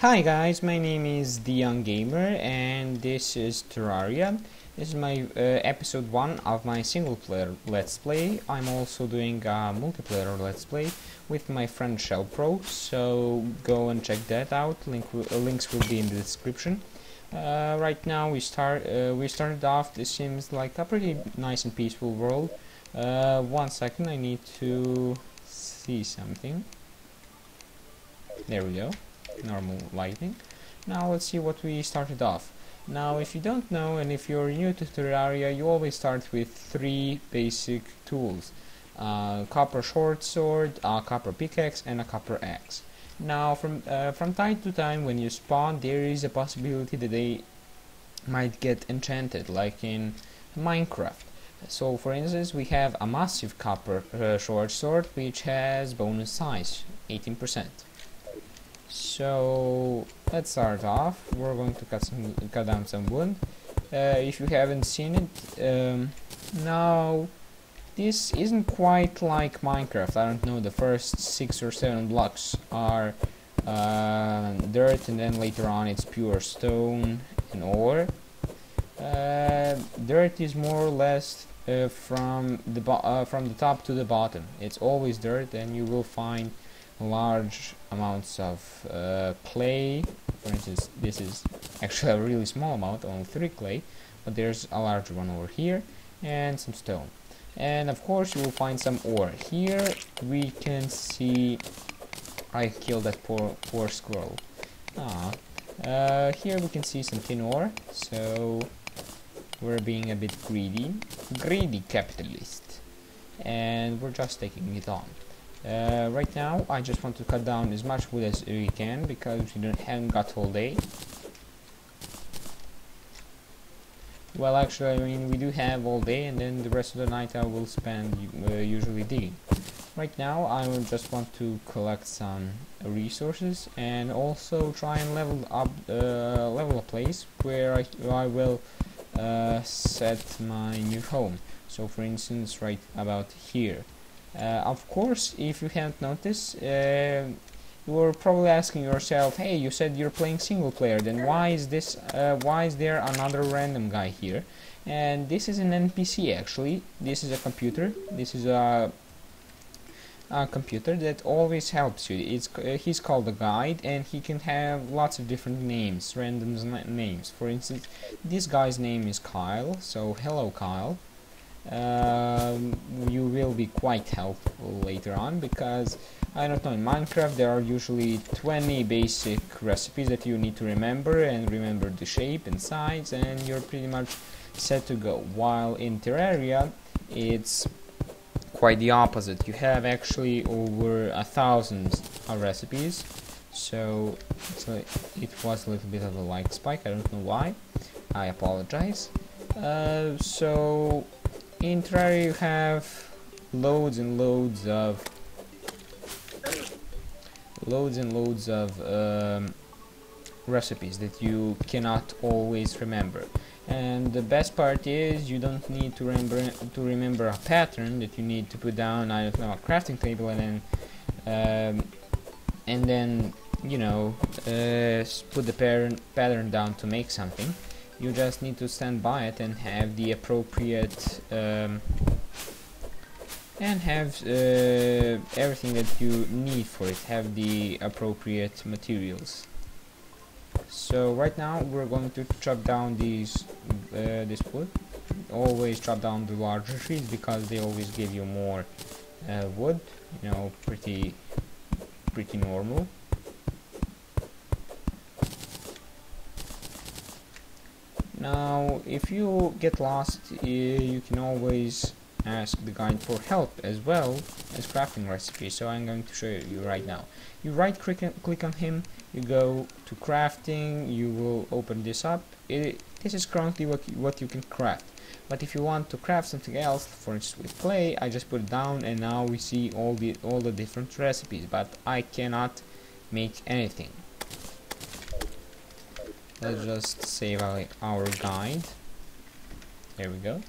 Hi guys, my name is The Young Gamer and this is Terraria. This is my episode 1 of my single player let's play. I'm also doing a multiplayer let's play with my friend Shell Pro, so go and check that out. Links will be in the description. Right now we started off. This seems like a pretty nice and peaceful world. 1 second, I need to see something. There we go. Normal lighting. Now let's see what we started off. Now if you don't know, and if you're new to Terraria, you always start with 3 basic tools: copper short sword, a copper pickaxe, and a copper axe. Now from time to time when you spawn, there is a possibility that they might get enchanted, like in Minecraft. So for instance, we have a massive copper short sword which has bonus size 18%. So let's start off. We're going to cut down some wood. If you haven't seen it, now this isn't quite like Minecraft. I don't know, the first 6 or 7 blocks are dirt, and then later on it's pure stone and ore. Dirt is more or less from the top to the bottom. It's always dirt, and you will find large amounts of clay. For instance, this is actually a really small amount, only 3 clay, but there's a larger one over here, and some stone. And of course you will find some ore. Here we can see I killed that poor squirrel. Here we can see some tin ore, so we're being a bit greedy capitalist, and we're just taking it on. Right now I just want to cut down as much wood as we can because we haven't got all day. Well, actually, I mean, we do have all day, and then the rest of the night I will spend usually digging. Right now I just want to collect some resources and also try and level a place where I will set my new home. So for instance, right about here. Of course, if you haven't noticed, you're probably asking yourself, hey, you said you're playing single player, then why is there another random guy here? And this is an NPC actually. This is a computer. This is a computer that always helps you. He's called a guide, and he can have lots of different names, random names. For instance, this guy's name is Kyle, so hello Kyle. You will be quite helpful later on, because I don't know, in Minecraft there are usually 20 basic recipes that you need to remember, and remember the shape and size, and you're pretty much set to go. While in Terraria it's quite the opposite. You have actually over 1,000 recipes, so it was a little bit of a lag spike. I don't know why, I apologize. So in Terraria you have loads and loads of recipes that you cannot always remember, and the best part is you don't need to remember a pattern that you need to put down, I don't know, a crafting table, and then you know, put the pattern down to make something. You just need to stand by it and have the appropriate everything that you need for it, have the appropriate materials. So right now we're going to chop down this wood. Always chop down the larger trees because they always give you more wood, you know, pretty normal. Now if you get lost, you can always ask the guide for help as well as crafting recipes. So I'm going to show you right now. You right click on him, you go to crafting, you will open this up. This is currently what you can craft, but if you want to craft something else, for instance with clay, I just put it down, and now we see all the different recipes, but I cannot make anything. Let's just save our guide. There we go.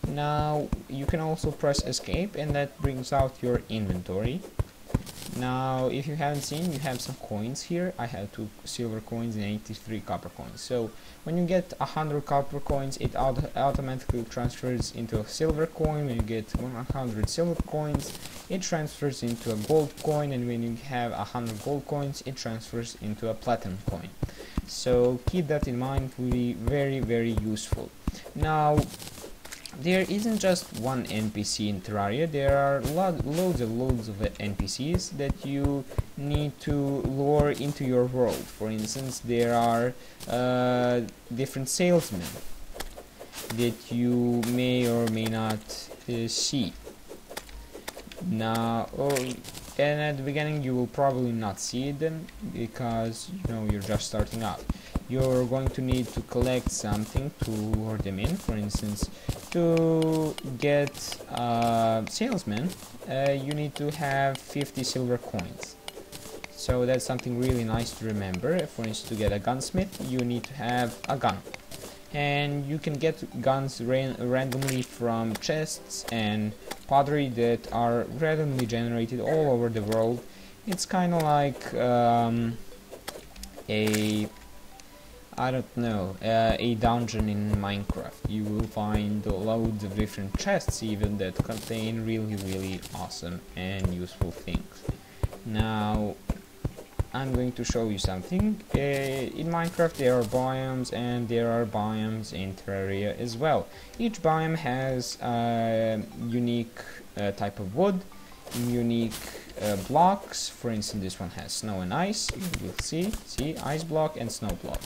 Now you can also press escape, and that brings out your inventory. Now, if you haven't seen, you have some coins here. I have 2 silver coins and 83 copper coins. So when you get 100 copper coins, it automatically transfers into a silver coin. When you get 100 silver coins, it transfers into a gold coin, and when you have 100 gold coins, it transfers into a platinum coin. So keep that in mind, it will be very, very useful. Now, there isn't just one NPC in Terraria, there are loads of NPCs that you need to lure into your world. For instance, there are different salesmen that you may or may not see. Now, and at the beginning you will probably not see them because you're just starting out. You're going to need to collect something to lure them in. For instance, to get salesmen, you need to have 50 silver coins. So that's something really nice to remember. For instance, to get a gunsmith, you need to have a gun. And you can get guns randomly from chests and pottery that are randomly generated all over the world. It's kind of like a dungeon in Minecraft. You will find loads of different chests even that contain really awesome and useful things. Now, I'm going to show you something. In Minecraft there are biomes, and there are biomes in Terraria as well. Each biome has a unique type of wood, unique blocks. For instance, this one has snow and ice. You will see ice block and snow block.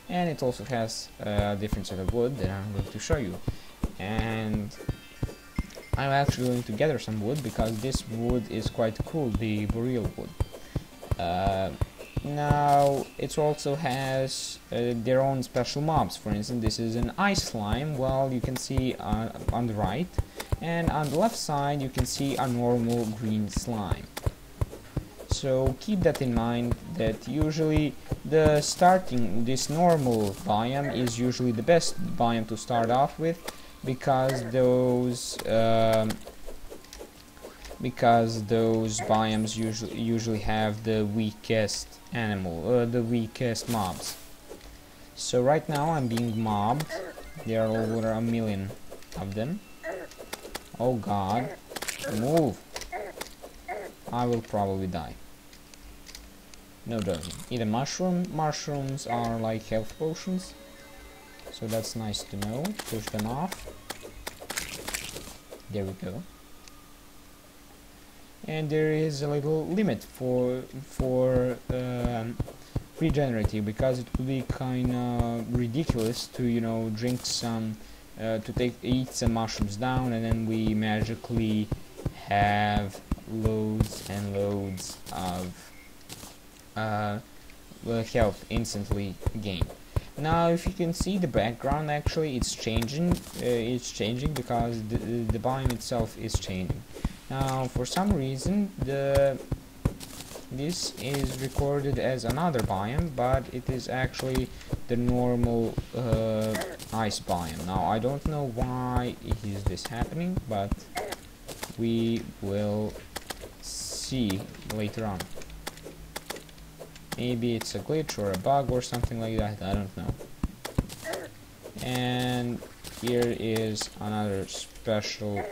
And it also has a different set of wood that I'm going to show you. And I'm actually going to gather some wood because this wood is quite cool, the boreal wood. Now it also has their own special mobs. For instance, this is an ice slime. Well, you can see on the right, and on the left side you can see a normal green slime. So keep that in mind, that usually this normal biome is usually the best biome to start off with, because those biomes usually have the weakest the weakest mobs. So right now I'm being mobbed. There are over 1 million of them. Oh god, move! I will probably die. No, don't eat a mushroom. Mushrooms are like health potions, so that's nice to know. Push them off. There we go. And there is a little limit for regenerative, because it would be kind of ridiculous to drink some eat some mushrooms down and then we magically have loads and loads of health instantly gained. Now, if you can see the background, actually it's changing because the biome itself is changing. Now, for some reason, this is recorded as another biome, but it is actually the normal ice biome. Now, I don't know why is this happening, but we will see later on. Maybe it's a glitch or a bug or something like that, I don't know. And here is another special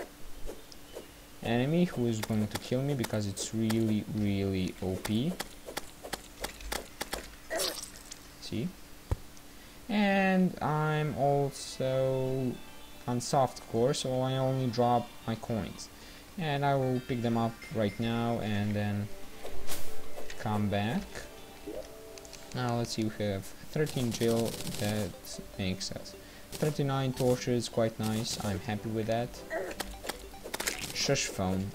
enemy who is going to kill me because it's really OP. See? And I'm also on softcore, so I only drop my coins. And I will pick them up right now and then come back. Now let's see, we have 13 gil, that makes us 39 torches, quite nice, I'm happy with that. Shush phone.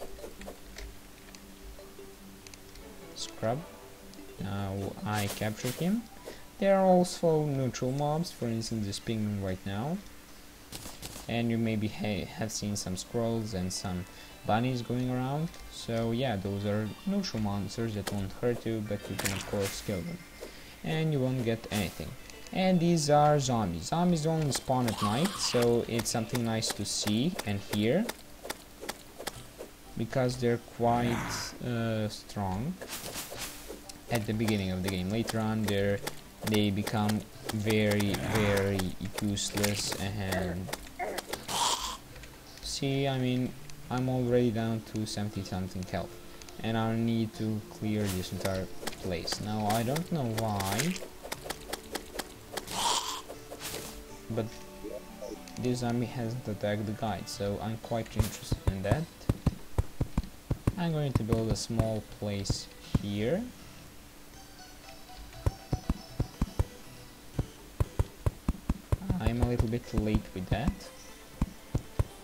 Scrub. Now I captured him. There are also neutral mobs, for instance this penguin right now. And you maybe have seen some squirrels and some bunnies going around. So yeah, those are neutral monsters that won't hurt you, but you can of course kill them. And you won't get anything. And these are zombies. Zombies only spawn at night, so it's something nice to see and hear. because they're quite strong at the beginning of the game. Later on they become very useless. And see, I mean, I'm already down to 70 something health, and I need to clear this entire place. Now I don't know why, but this zombie hasn't attacked the guide, so I'm quite interested in that. I'm going to build a small place here. I'm a little bit late with that,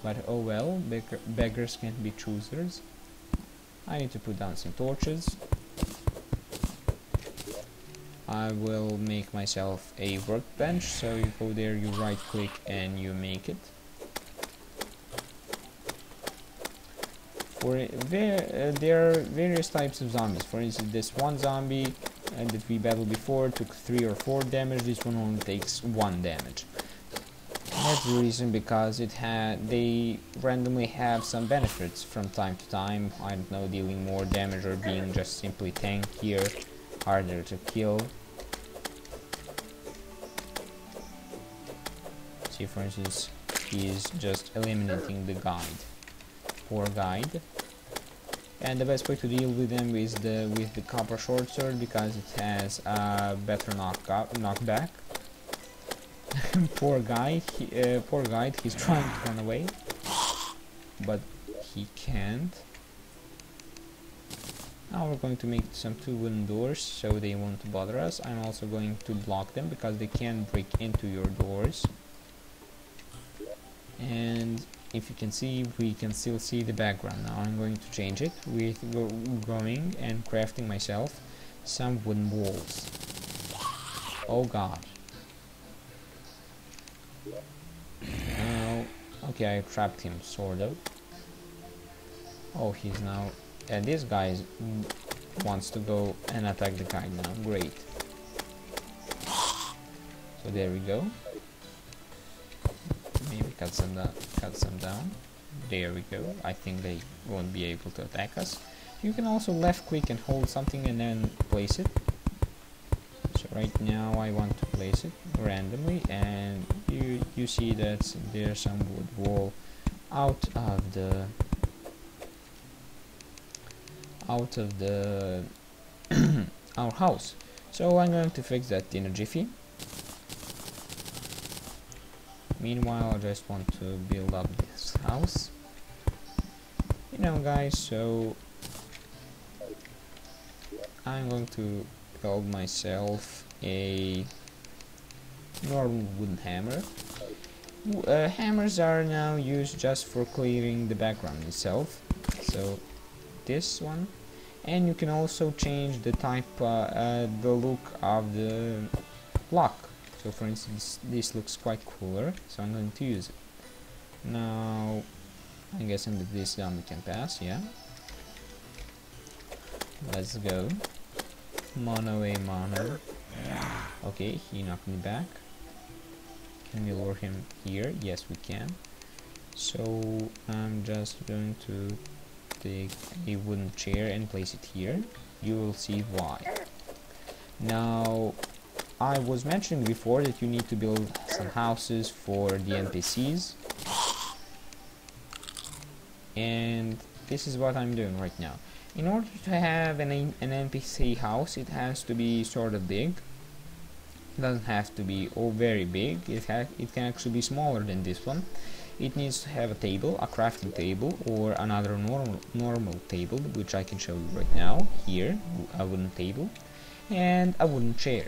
but oh well, beggars can't be choosers. I need to put down some torches. I will make myself a workbench, so you go there, you right click and you make it. There are various types of zombies. For instance, this one zombie that we battled before took 3 or 4 damage. This one only takes 1 damage. That's the reason, because they randomly have some benefits from time to time. I don't know, dealing more damage or being just simply tankier, harder to kill. See, for instance, he's just eliminating the guide. Poor guide. And the best way to deal with them is with the copper short sword, because it has a better knockback. Poor guy, he's trying to run away, but he can't. Now we're going to make some 2 wooden doors so they won't bother us. I'm also going to block them because they can break into your doors. And if you can see, we can still see the background. Now I'm going to change it with going and crafting myself some wooden walls. Oh god. Okay, I trapped him, sort of. Oh, he's now... this guy wants to go and attack the guy now. Great. So there we go. Maybe cut some down. There we go. I think they won't be able to attack us. You can also left click and hold something and then place it. So right now I want to place it randomly, and you see that there's some wood wall out of the our house. So I'm going to fix that in a jiffy. Meanwhile, I just want to build up this house. You know, guys, so I'm going to build myself a normal wooden hammer. Hammers are now used just for clearing the background itself, so this one. And you can also change the type, the look of the block. So for instance, this looks quite cooler, so I'm going to use it. Now I'm guessing that this zombie can pass. Yeah, let's go. Mono a mono. Okay, he knocked me back. Can we lure him here? Yes, we can. So I'm just going to take a wooden chair and place it here. You will see why. Now, I was mentioning before that you need to build some houses for the NPCs, and this is what I'm doing right now. In order to have an NPC house, it has to be sort of big. It doesn't have to be very big. It can actually be smaller than this one. It needs to have a table, a crafting table, or another normal table, which I can show you right now. Here, a wooden table, and a wooden chair,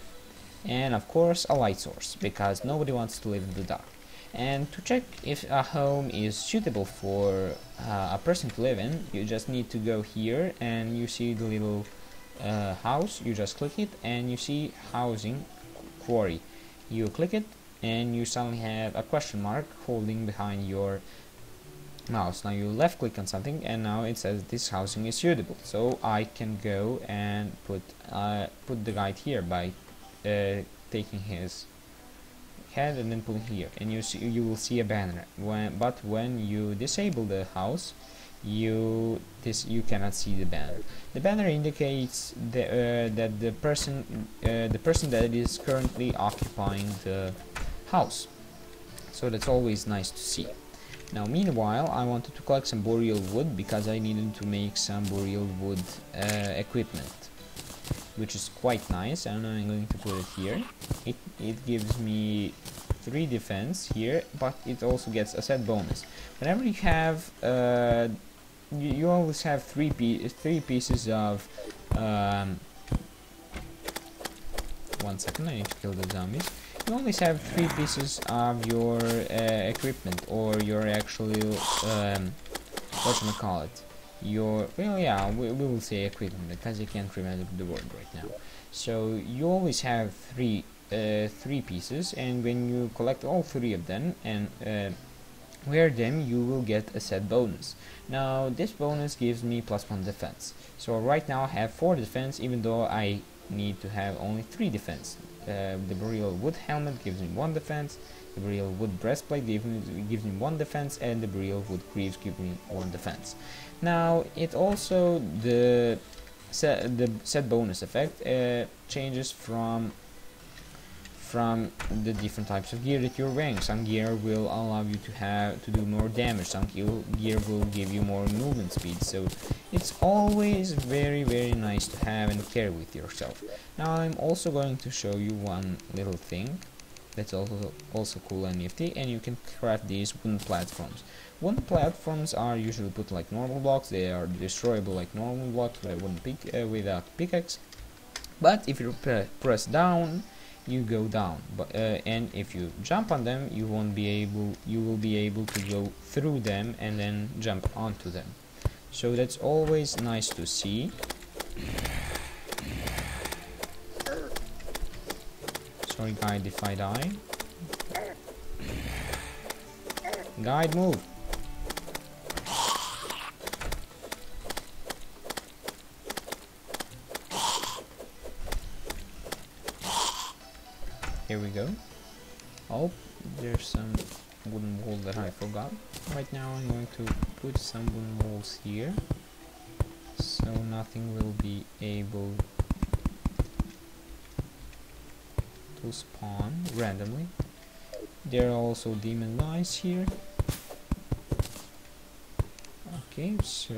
and of course a light source, because nobody wants to live in the dark. And to check if a home is suitable for a person to live in, you just need to go here and you see the little house. You just click it and you see housing quarry. You click it and you suddenly have a question mark holding behind your mouse. Now you left click on something and now it says this housing is suitable. So I can go and put the guide here by taking his head and then putting here, and you will see a banner. But when you disable the house, you cannot see the banner. The banner indicates that the person that is currently occupying the house. So that's always nice to see. Now meanwhile, I wanted to collect some boreal wood because I needed to make some boreal wood equipment, which is quite nice, and I'm going to put it here. It gives me 3 defense here, but it also gets a set bonus. Whenever you have you always have three pieces of 1 second, I need to kill the zombies. You always have 3 pieces of your equipment, or your actual whatchamacallit, your, well, yeah, we will say equipment because I can't remember the word right now. So you always have 3 pieces, and when you collect all 3 of them and wear them, you will get a set bonus. Now this bonus gives me +1 defense. So right now I have 4 defense, even though I need to have only 3 defense. The boreal wood helmet gives me 1 defense, the boreal wood breastplate gives me 1 defense, and the boreal wood greaves give me 1 defense. Now it also, the set bonus effect changes from the different types of gear that you're wearing. Some gear will allow you to do more damage, some gear will give you more movement speed, so it's always very nice to have and carry with yourself. Now I'm also going to show you one little thing that's also cool and nifty, and you can craft these wooden platforms. Wooden platforms are usually put like normal blocks. They are destroyable like normal blocks without pickaxe, but if you press down, you go down, and if you jump on them, you will be able to go through them and then jump onto them. So that's always nice to see. Sorry guide if I die. Guide, move. Here we go. Oh, there's some wooden wall that I forgot. Right now I'm going to put some wooden walls here, so nothing will be able to spawn randomly. There are also demon knights here. Okay, so...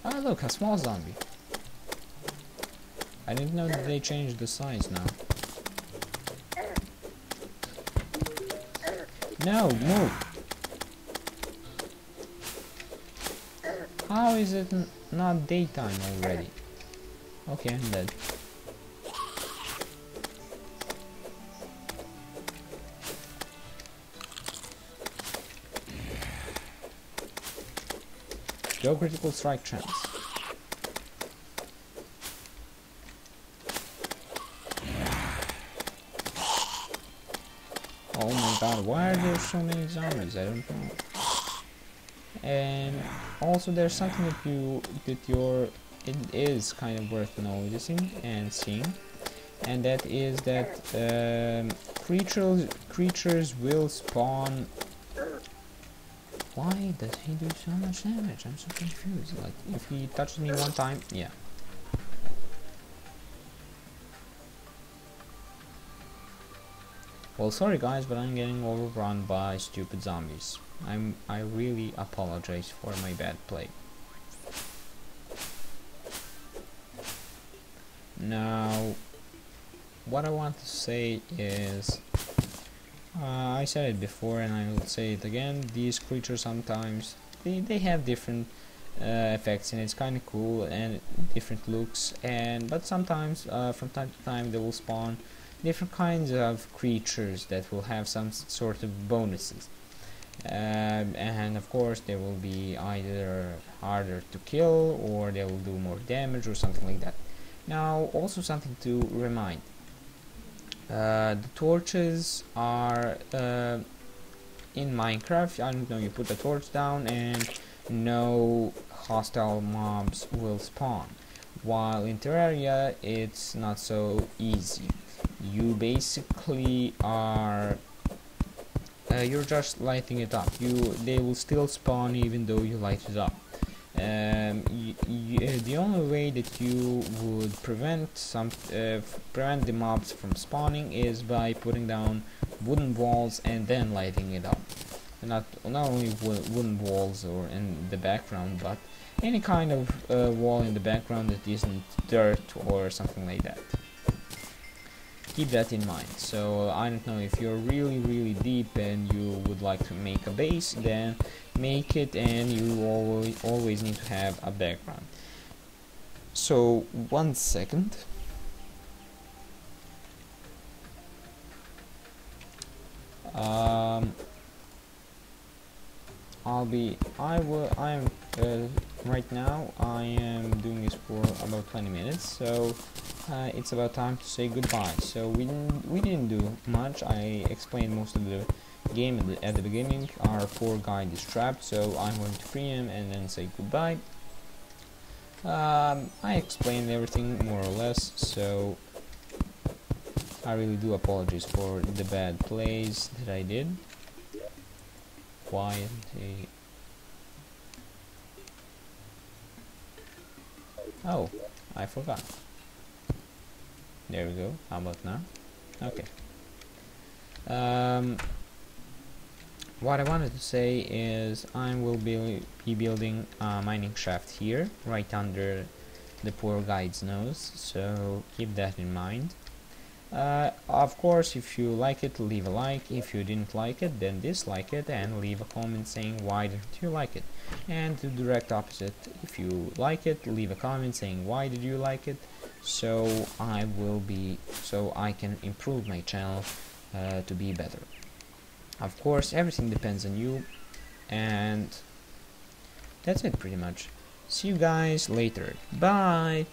ah, look, a small zombie. I didn't know that they changed the size now. No, move! How is it not daytime already? Okay, I'm dead. Go critical strike chance. Oh my god, why are there so many zombies? I don't know. And also there's something it is kind of worth noticing and seeing, and that is that creatures will spawn. Why does he do so much damage? I'm so confused. Like, if he touches me one time, yeah. Well, sorry guys, but I'm getting overrun by stupid zombies. I really apologize for my bad play. Now, what I want to say is, I said it before and I will say it again, these creatures sometimes, they have different effects, and it's kind of cool and different looks, but sometimes from time to time they will spawn different kinds of creatures that will have some sort of bonuses, and of course they will be either harder to kill, or they will do more damage, or something like that. Now also something to remind, the torches are in Minecraft, I don't know, you put the torch down and no hostile mobs will spawn, while in Terraria it's not so easy. You basically are you're just lighting it up. They will still spawn even though you light it up. The only way that you would prevent the mobs from spawning is by putting down wooden walls and then lighting it up. Not only wooden walls or in the background, but any kind of wall in the background that isn't dirt or something like that. Keep that in mind. So I don't know, if you're really deep and you would like to make a base, then make it, and you always need to have a background. So 1 second. Right now I am doing this for about 20 minutes, so it's about time to say goodbye. So we didn't do much. I explained most of the game at the beginning. Our poor guy is trapped, so I'm going to free him and then say goodbye. I explained everything more or less, so I really do apologize for the bad plays that I did. Quiet. Oh, I forgot. There we go. How about now? Okay. What I wanted to say is I will be building a mining shaft here, right under the poor guide's nose, so keep that in mind. Of course, if you like it, leave a like. If you didn't like it, then dislike it and leave a comment saying why didn't you like it. And the direct opposite, if you like it, leave a comment saying why did you like it, so I can improve my channel to be better. Of course, everything depends on you, and that's it pretty much. See you guys later. Bye!